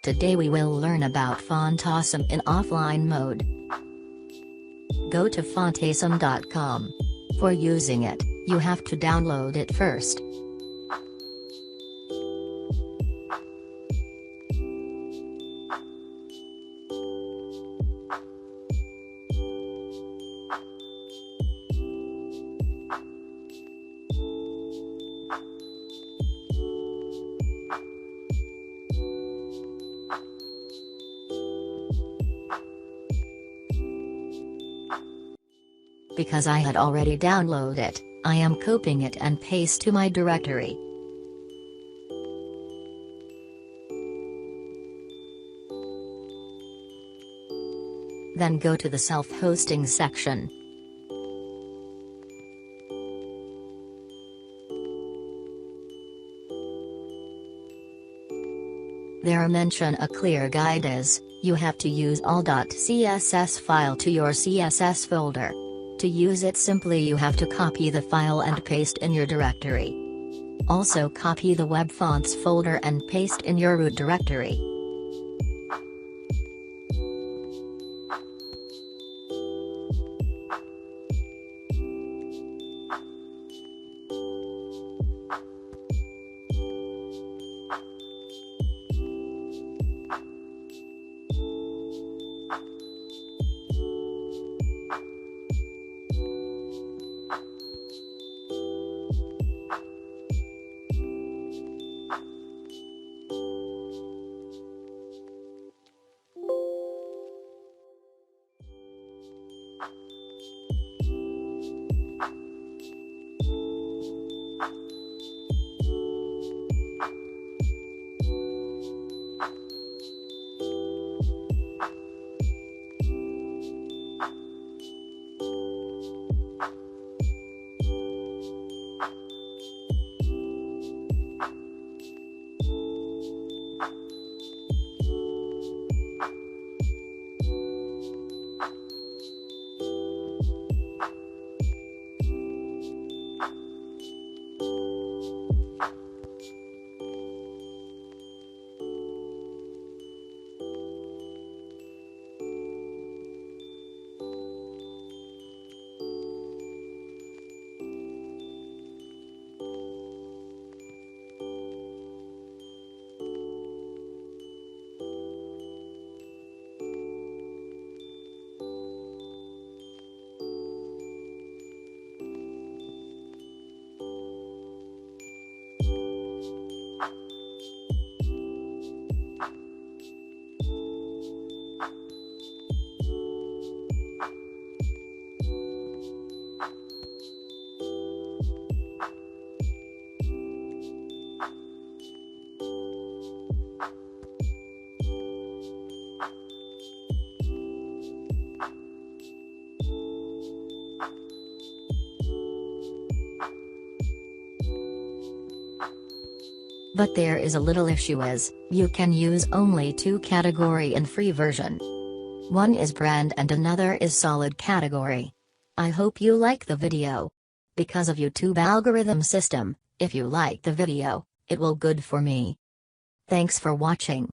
Today we will learn about Fontawesome in offline mode. Go to fontawesome.com. For using it, you have to download it first. Because I had already downloaded it, I am copying it and paste to my directory. Then go to the self-hosting section. There mention a clear guide is, you have to use all.css file to your CSS folder. To use it simply you have to copy the file and paste in your directory. Also copy the web fonts folder and paste in your root directory. But there is a little issue is, you can use only two category in free version. One is brand and another is solid category. I hope you like the video. Because of YouTube algorithm system, if you like the video, it will good for me. Thanks for watching.